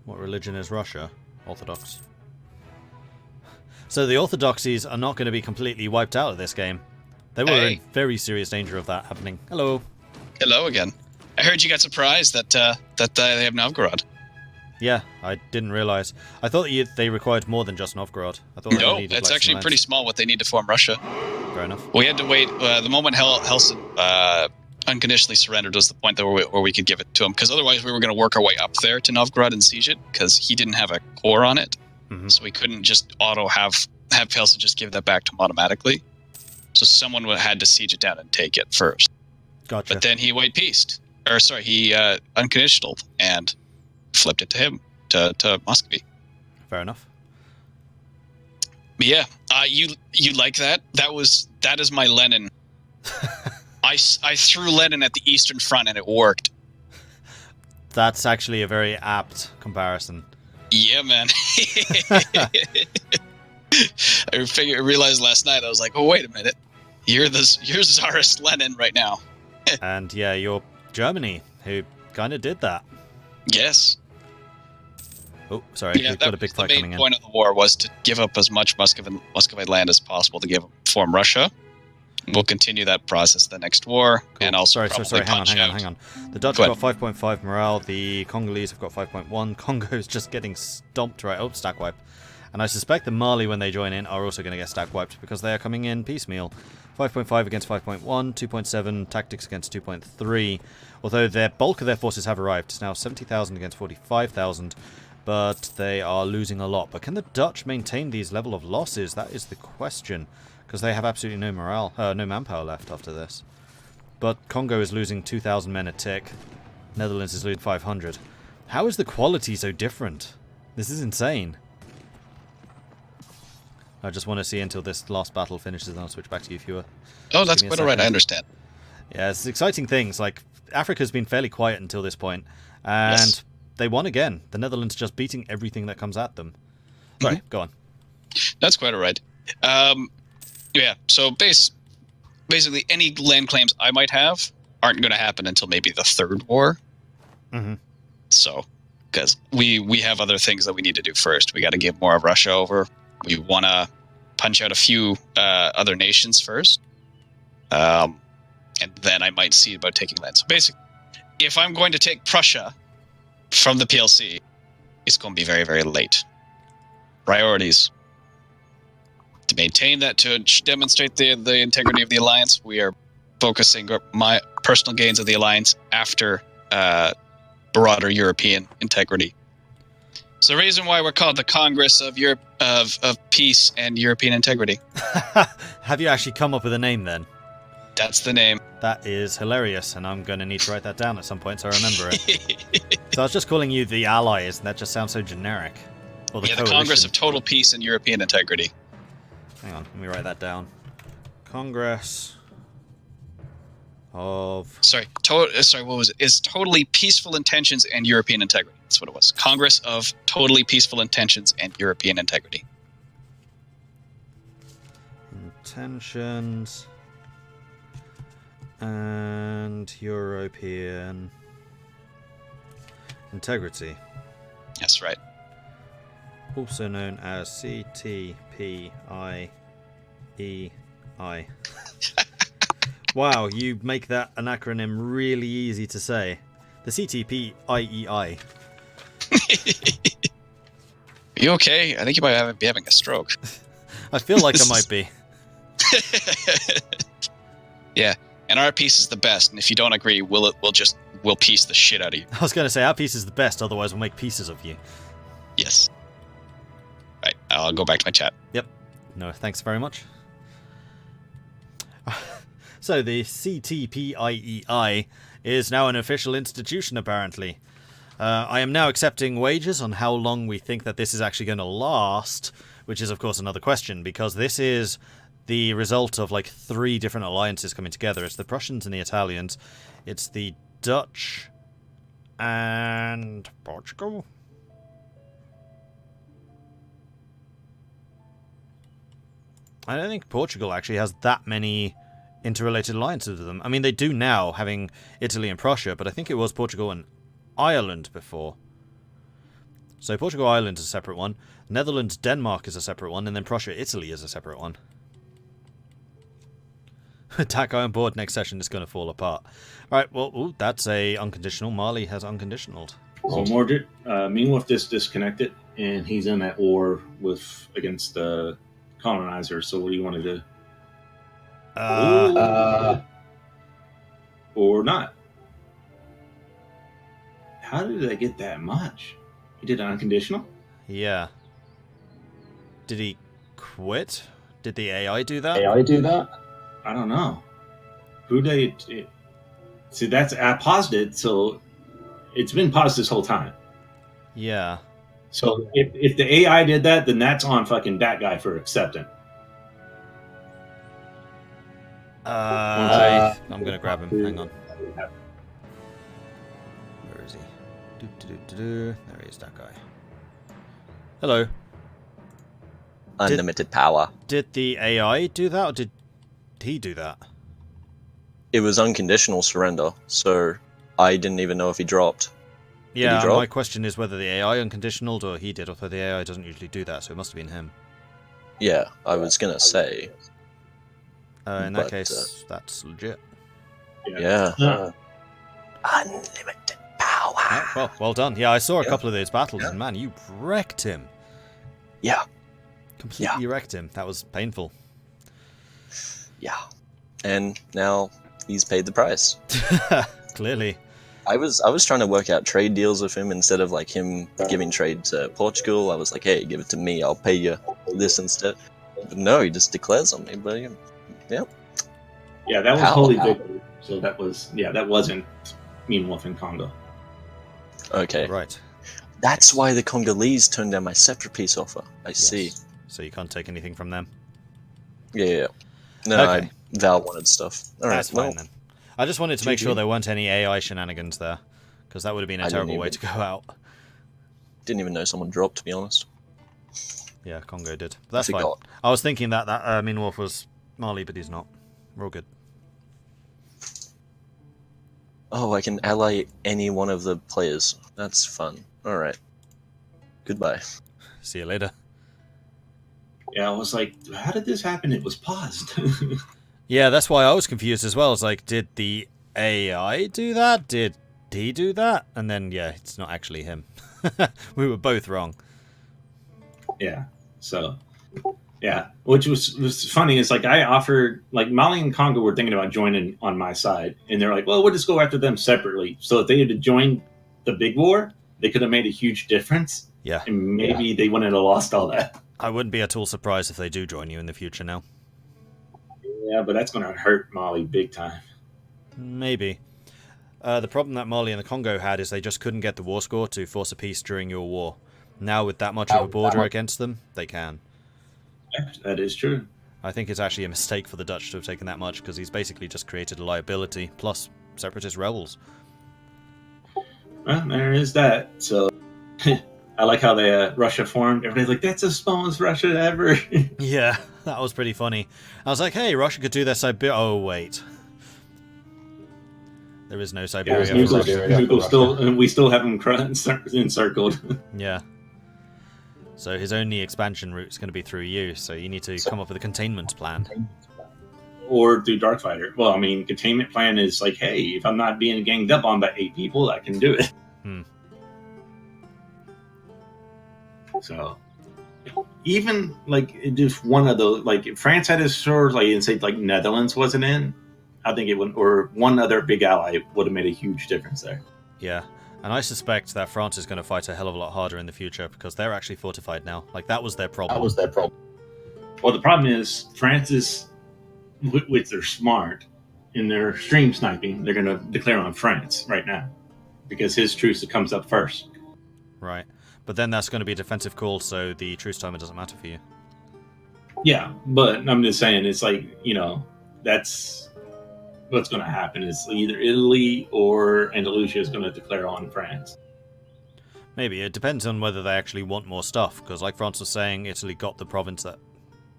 What religion is Russia? Orthodox. So the Orthodoxies are not going to be completely wiped out of this game. They were in very serious danger of that happening. Hello. Hello again. I heard you got surprised that they have Novgorod. Yeah, I didn't realize. I thought they required more than just Novgorod. I thought No, they needed, it's like, actually pretty small what they need to form Russia. Fair enough. We had to wait. The moment Helsin unconditionally surrendered was the point that where we could give it to him, because otherwise we were going to work our way up there to Novgorod and siege it, because he didn't have a core on it. Mm-hmm. So we couldn't just have Helsin just give that back to him automatically. So someone had to siege it down and take it first. Gotcha. But then he white peaced. Or sorry, he unconditionaled and flipped it to him, to Muscovy. Fair enough. But yeah, you like that? That is my Lenin. I threw Lenin at the Eastern Front and it worked. That's actually a very apt comparison. Yeah, man. I realized last night, I was like, oh, wait a minute. You're Tsarist Lenin right now. And yeah, you're Germany, who kind of did that. Yes. Oh, sorry, we've got a big fight coming in. The main point of the war was to give up as much Muscovite land as possible to form Russia. We'll continue that process the next war, cool. And also sorry, hang on. The Dutch have got 5.5 morale, the Congolese have got 5.1, Congo's just getting stomped right. Oh, stack wipe. And I suspect the Mali, when they join in, are also going to get stack wiped, because they are coming in piecemeal. 5.5 against 5.1, 2.7, tactics against 2.3, although their bulk of their forces have arrived. It's now 70,000 against 45,000, but they are losing a lot. But can the Dutch maintain these level of losses? That is the question, because they have absolutely no morale, no manpower left after this. But Congo is losing 2,000 men a tick. Netherlands is losing 500. How is the quality so different? This is insane. I just want to see until this last battle finishes, and I'll switch back to you, viewer. Oh, that's quite alright, I understand. Yeah, it's exciting things. Like, Africa's been fairly quiet until this point, and they won again. The Netherlands just beating everything that comes at them. Sorry, go on. That's quite alright. Yeah, so basically any land claims I might have aren't going to happen until maybe the third war. Mm-hmm. So, because we have other things that we need to do first. We got to give more of Russia over. We want to punch out a few other nations first. And then I might see about taking land. So basically, if I'm going to take Prussia from the PLC, it's going to be very, very late. Priorities. To maintain that, to demonstrate the integrity of the alliance, we are focusing my personal gains of the alliance after broader European integrity. It's the reason why we're called the Congress of Europe of Peace and European Integrity. Have you actually come up with a name then? That's the name. That is hilarious, and I'm going to need to write that down at some point so I remember it. So I was just calling you the Allies, and that just sounds so generic. Or the Coalition. The Congress of Total Peace and European Integrity. Hang on, let me write that down. Congress of... Sorry, what was it? Is Totally Peaceful Intentions and European Integrity. That's what it was. Congress of Totally Peaceful Intentions and European Integrity. Intentions and European Integrity. That's right. Also known as CTPIEI. Wow, you make that an acronym really easy to say. The CTPIEI. Are you okay? I think you might be having a stroke. I feel like I might be. Yeah, and our piece is the best, and if you don't agree, we'll piece the shit out of you. I was going to say, our piece is the best, otherwise we'll make pieces of you. Yes. Right, I'll go back to my chat. Yep. No, thanks very much. So the CTPIEI is now an official institution, apparently. I am now accepting wagers on how long we think that this is actually going to last, which is, of course, another question, because this is the result of, like, 3 different alliances coming together. It's the Prussians and the Italians. It's the Dutch and Portugal. I don't think Portugal actually has that many interrelated alliances with them. I mean, they do now, having Italy and Prussia, but I think it was Portugal and Ireland before. So Portugal, Ireland is a separate one. Netherlands, Denmark is a separate one. And then Prussia, Italy is a separate one. Attack on board next session is going to fall apart. Alright, well, ooh, that's a unconditional. Mali has unconditionaled. So Mordred, Meanwolf just disconnected, and he's in that war against the colonizer. So what do you want to do? Or not? How did I get that much? He did unconditional? Yeah. Did he quit? Did the AI do that? I don't know. See, I paused it, so it's been paused this whole time. Yeah. So if the AI did that, then that's on fucking that guy for accepting. I'm gonna grab him. Hang on. Where is he? There he is, that guy. Hello. Unlimited power. Did the AI do that, or did he do that? It was unconditional surrender, so I didn't even know if he dropped. Yeah, drop? my question is whether the AI unconditionaled or he did, although the AI doesn't usually do that, so it must have been him. Yeah, I was gonna say. In that case, that's legit. Yeah. Unlimited power. Well done. Yeah, I saw a couple of those battles, and man, you wrecked him. Yeah. Completely wrecked him. That was painful. Yeah. And now he's paid the price. Clearly. I was trying to work out trade deals with him instead of like him giving trade to Portugal. I was like, hey, give it to me. I'll pay you this instead. But no, he just declares on me. But yeah. Yeah, that was Holy Victory. So that wasn't Meanwolf in Congo. Okay. Right. That's why the Congolese turned down my separate peace offer. I see. So you can't take anything from them? Yeah. No, Okay. Val wanted stuff. All right, That's fine then. I just wanted to make sure there weren't any AI shenanigans there, because that would have been a terrible way to go out. Didn't even know someone dropped, to be honest. Yeah, Congo did. But that's fine. I was thinking that Meanwolf was Mali, but he's not. We're all good. Oh, I can ally any one of the players. That's fun. All right. Goodbye. See you later. Yeah, I was like, how did this happen? It was paused. Yeah, that's why I was confused as well. It's like, did the AI do that? Did he do that? And then, yeah, it's not actually him. We were both wrong. Yeah. So, yeah. Which was funny. It's like I offered, like Mali and Congo were thinking about joining on my side. And they're like, well, we'll just go after them separately. So if they had joined the big war, they could have made a huge difference. Yeah. And maybe they wouldn't have lost all that. I wouldn't be at all surprised if they do join you in the future now. Yeah, but that's going to hurt Mali big time. Maybe. The problem that Mali and the Congo had is they just couldn't get the war score to force a peace during your war. Now with that much of a border against them, they can. Yeah, that is true. I think it's actually a mistake for the Dutch to have taken that much, because he's basically just created a liability, plus separatist rebels. Well, there is that. So I like how they Russia formed. Everybody's like, that's the smallest Russia ever. Yeah, that was pretty funny. I was like, hey, Russia could do their Siberia. Oh, wait. There is no Siberia. We still have him encircled. Yeah. So his only expansion route is going to be through you, so you need to come up with a containment plan. Or through Darkfighter. Well, I mean, containment plan is like, hey, if I'm not being ganged up on by 8 people, I can do it. So, even like just one of those, like if France had his sword, like and say like Netherlands wasn't in, I think it would, or one other big ally would have made a huge difference there. Yeah, and I suspect that France is going to fight a hell of a lot harder in the future because they're actually fortified now. Like that was their problem. Well, the problem is France is, which they're smart in their stream sniping, they're going to declare on France right now because his truce comes up first. Right. But then that's going to be a defensive call, so the truce timer doesn't matter for you. Yeah, but I'm just saying, it's like, that's what's going to happen. Is either Italy or Andalusia is going to declare on France. Maybe. It depends on whether they actually want more stuff, because like France was saying, Italy got the province that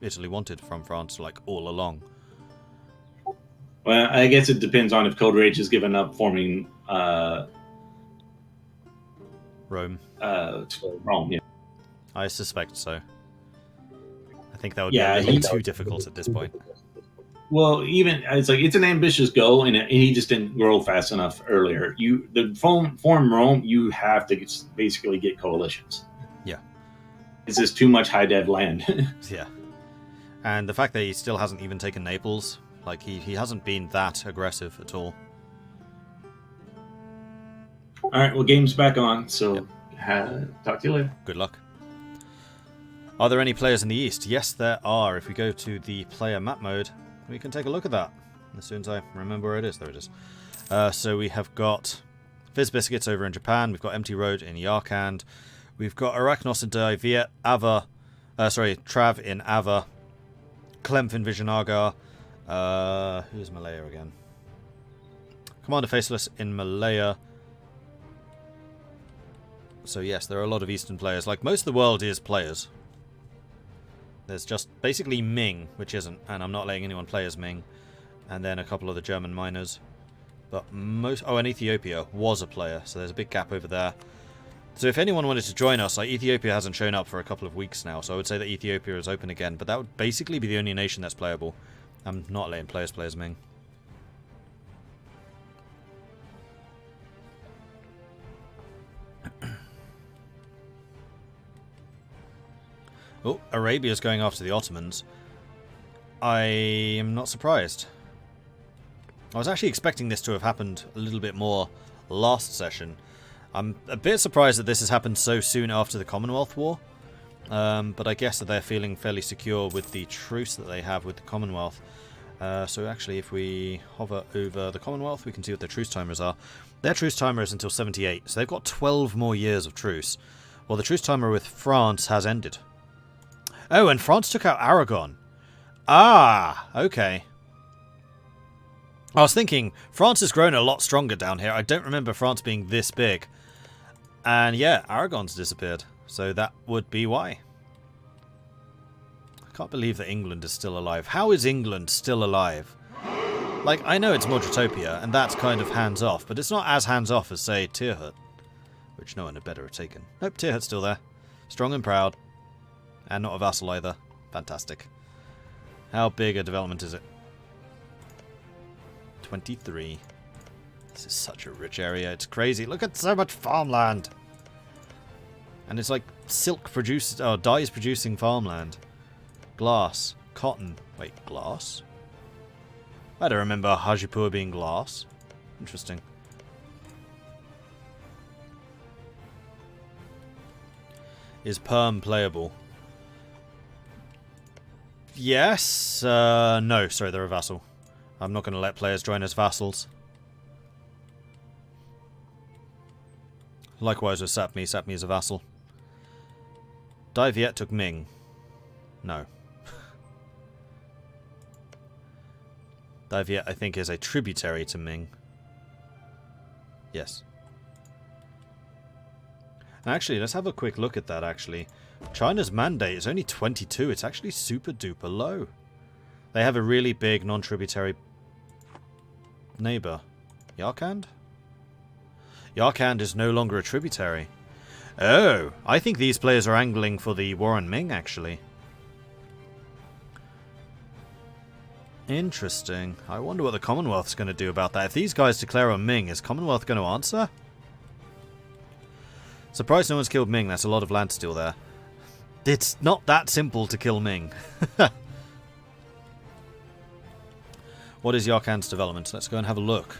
Italy wanted from France, like, all along. Well, I guess it depends on if Code Rage has given up forming Rome. Rome, yeah. I suspect so. I think that would Yeah, be a little too difficult at this point. Well, even it's an ambitious goal, and he just didn't grow fast enough earlier. Form Rome, you have to basically get coalitions. Yeah, it's just too much high dev land. Yeah, and the fact that he still hasn't even taken Naples, like he hasn't been that aggressive at all. All right, well, game's back on, so talk to you later. Good luck. Are there any players in the east? Yes, there are. If we go to the player map mode, we can take a look at that. As soon as I remember where it is. There it is. So we have got Fizz Biscuits over in Japan. We've got Empty Road in Yarkand. We've got Arachnos in Diviet. Trav in Ava. Klemf in Visionagar. Who's Malaya again? Commander Faceless in Malaya. So yes, there are a lot of Eastern players. Like, most of the world is players. There's just basically Ming, which isn't, and I'm not letting anyone play as Ming. And then a couple of the German miners. But and Ethiopia was a player, so there's a big gap over there. So if anyone wanted to join us, like, Ethiopia hasn't shown up for a couple of weeks now, so I would say that Ethiopia is open again, but that would basically be the only nation that's playable. I'm not letting players play as Ming. Oh, Arabia's going after the Ottomans. I am not surprised. I was actually expecting this to have happened a little bit more last session. I'm a bit surprised that this has happened so soon after the Commonwealth War. But I guess that they're feeling fairly secure with the truce that they have with the Commonwealth. So actually, if we hover over the Commonwealth, we can see what their truce timers are. Their truce timer is until 78, so they've got 12 more years of truce. Well, the truce timer with France has ended. Oh, and France took out Aragon. Ah, okay. I was thinking, France has grown a lot stronger down here. I don't remember France being this big. And yeah, Aragon's disappeared. So that would be why. I can't believe that England is still alive. How is England still alive? Like, I know it's Mordretopia, and that's kind of hands-off, but it's not as hands-off as, say, Tirhut, which no one had better have taken. Nope, Tirhut's still there. Strong and proud. And not a vassal either. Fantastic. How big a development is it? 23. This is such a rich area. It's crazy. Look at so much farmland. And it's like dyes producing farmland. Glass. Cotton. Wait, glass? I don't remember Hajipur being glass. Interesting. Is Perm playable? Yes. No, sorry, they're a vassal. I'm not going to let players join as vassals. Likewise with Sapmi. Sapmi is a vassal. Diviet took Ming. No. Diviet, I think, is a tributary to Ming. Yes. Actually, let's have a quick look at that, actually. China's mandate is only 22. It's actually super duper low. They have a really big non-tributary neighbor. Yarkand? Yarkand is no longer a tributary. Oh, I think these players are angling for the war on Ming, actually. Interesting. I wonder what the Commonwealth's going to do about that. If these guys declare on Ming, is Commonwealth going to answer? Surprised no one's killed Ming. That's a lot of land still there. It's not that simple to kill Ming. What is Yarkand's development? Let's go and have a look.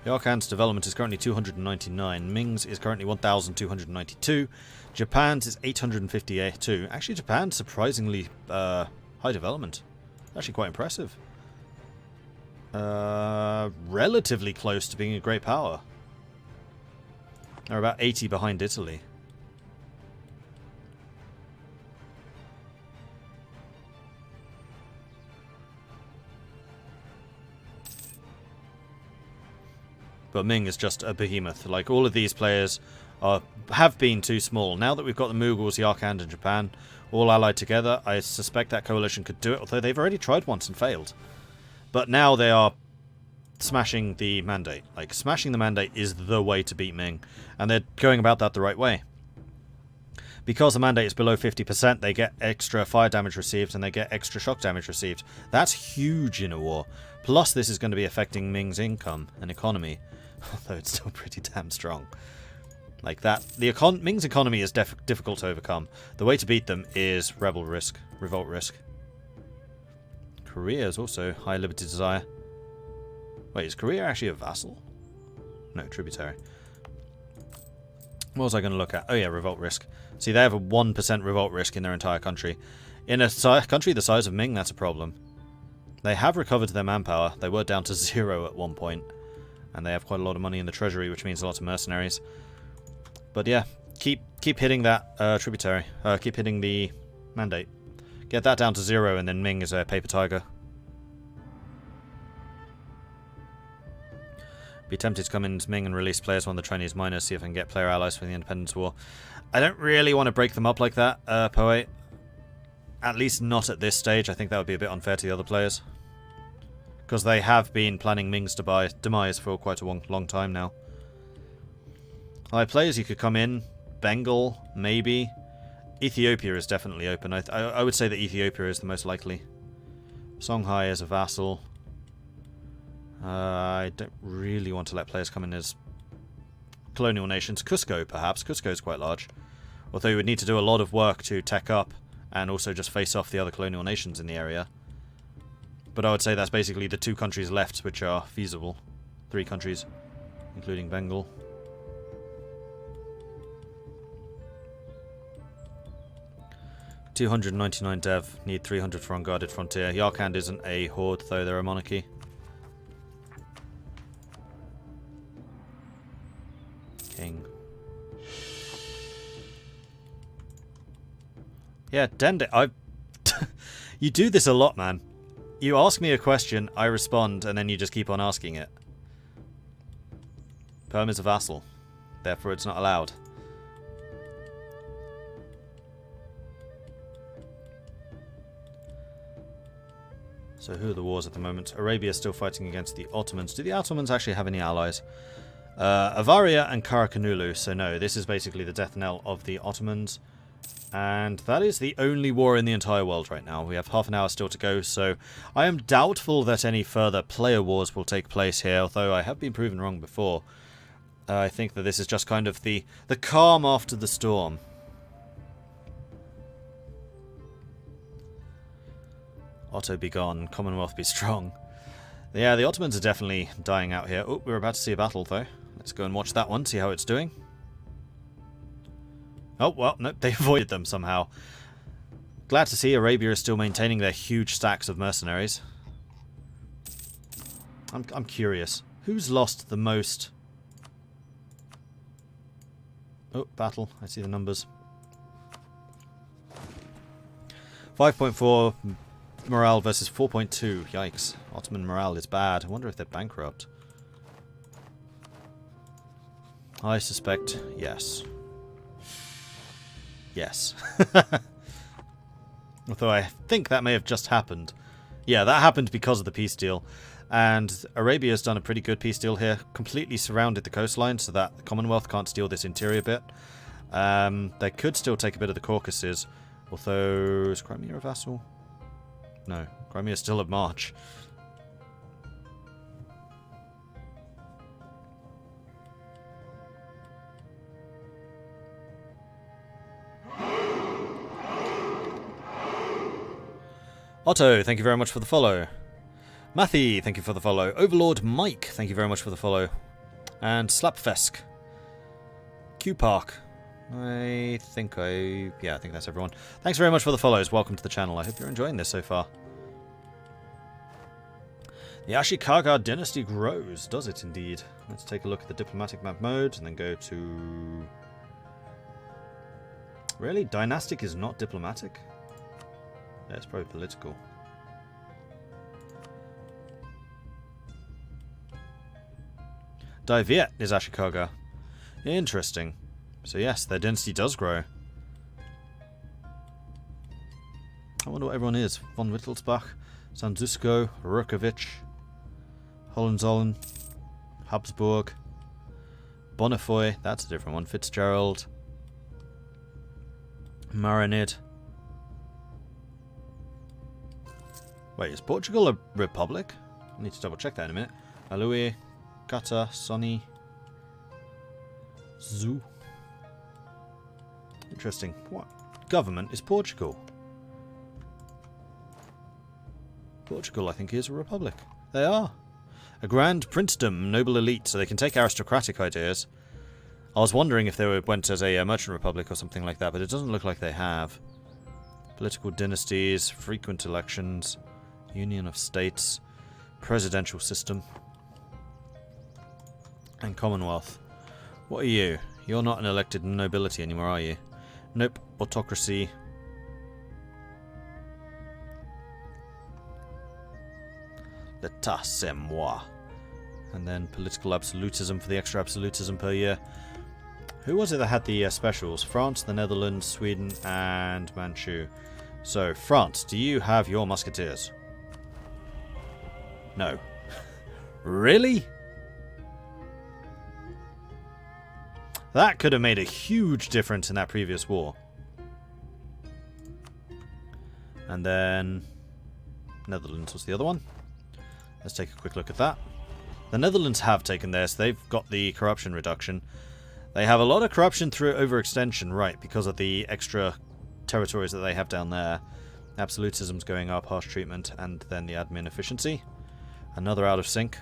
Yarkand's development is currently 299. Ming's is currently 1,292. Japan's is 852. Actually, Japan's surprisingly high development. Actually quite impressive. Relatively close to being a great power. They're about 80 behind Italy. But Ming is just a behemoth. Like, all of these players have been too small. Now that we've got the Mughals, Yarkand and Japan all allied together, I suspect that coalition could do it, although they've already tried once and failed. But now they are smashing the mandate. Like, smashing the mandate is the way to beat Ming, and they're going about that the right way. Because the mandate is below 50%, they get extra fire damage received, and they get extra shock damage received. That's huge in a war. Plus, this is going to be affecting Ming's income and economy, although it's still pretty damn strong. Like that, Ming's economy is difficult to overcome. The way to beat them is revolt risk. Korea is also high liberty desire. Wait, is Korea actually a vassal? No, tributary. What was I going to look at? Oh yeah, revolt risk. See, they have a 1% revolt risk in their entire country. In a country the size of Ming, that's a problem. They have recovered their manpower. They were down to 0 at one point. And they have quite a lot of money in the treasury, which means lots of mercenaries. But yeah, keep hitting that tributary. Keep hitting the mandate. Get that down to 0, and then Ming is a paper tiger. Be tempted to come into Ming and release players on the Chinese miners, see if I can get player allies for the independence war. I don't really want to break them up like that, Poet. At least not at this stage. I think that would be a bit unfair to the other players. Because they have been planning Ming's demise for quite a long time now. High players, you could come in. Bengal, maybe. Ethiopia is definitely open. I would say that Ethiopia is the most likely. Songhai is a vassal. I don't really want to let players come in as colonial nations. Cusco, perhaps. Cusco is quite large. Although you would need to do a lot of work to tech up and also just face off the other colonial nations in the area. But I would say that's basically the 2 countries left which are feasible. 3 countries, including Bengal. $299 dev, need 300 for unguarded frontier. Yarkand isn't a horde, though they're a monarchy. King. Yeah, Dende, you do this a lot, man. You ask me a question, I respond, and then you just keep on asking it. Perm is a vassal, therefore it's not allowed. So who are the wars at the moment? Arabia is still fighting against the Ottomans. Do the Ottomans actually have any allies? Avaria and Karakanulu. So no, this is basically the death knell of the Ottomans. And that is the only war in the entire world right now. We have half an hour still to go, so I am doubtful that any further player wars will take place here, although I have been proven wrong before. I think that this is just kind of the calm after the storm. Otto be gone, Commonwealth be strong. Yeah, the Ottomans are definitely dying out here. Oh, we're about to see a battle, though. Let's go and watch that one, see how it's doing. Oh, well, nope, they avoided them somehow. Glad to see Arabia is still maintaining their huge stacks of mercenaries. I'm curious. Who's lost the most? Oh, battle. I see the numbers. 5.4 morale versus 4.2. Yikes. Ottoman morale is bad. I wonder if they're bankrupt. I suspect yes. Yes. Although I think that may have just happened. Yeah, that happened because of the peace deal. And Arabia's done a pretty good peace deal here. Completely surrounded the coastline so that the Commonwealth can't steal this interior bit. They could still take a bit of the Caucasus. Although, is Crimea a vassal? No, Crimea's still at March. Otto, thank you very much for the follow. Matthew, thank you for the follow. Overlord Mike, thank you very much for the follow. And Slapfesk. Q Park. I think that's everyone. Thanks very much for the follows. Welcome to the channel. I hope you're enjoying this so far. The Ashikaga dynasty grows. Does it indeed? Let's take a look at the diplomatic map mode and then go to... Really? Dynastic is not diplomatic? Yeah, it's probably political. Daiviet is Ashikaga. Interesting. So yes, their dynasty does grow. I wonder what everyone is. Von Wittelsbach, Sandusko, Rukovic, Hohenzollern, Habsburg, Bonnefoy, that's a different one, Fitzgerald, Marinid. Wait, is Portugal a republic? I need to double check that in a minute. Alui, Qatar, Sonny, Zoo. Interesting. What government is Portugal? Portugal, I think, is a republic. They are. A grand princedom, noble elite, so they can take aristocratic ideas. I was wondering if they went as a merchant republic or something like that, but it doesn't look like they have. Political dynasties, frequent elections, union of states, presidential system, and commonwealth. What are you? You're not an elected nobility anymore, are you? Nope. Autocracy. L'état c'est moi. And then political absolutism for the extra absolutism per year. Who was it that had the specials? France, the Netherlands, Sweden, and Manchu. So, France, do you have your musketeers? No. Really? That could have made a huge difference in that previous war. And then Netherlands was the other one. Let's take a quick look at that. The Netherlands have taken this. They've got the corruption reduction. They have a lot of corruption through overextension, right, because of the extra territories that they have down there. Absolutism's going up, harsh treatment, and then the admin efficiency. Another out of sync.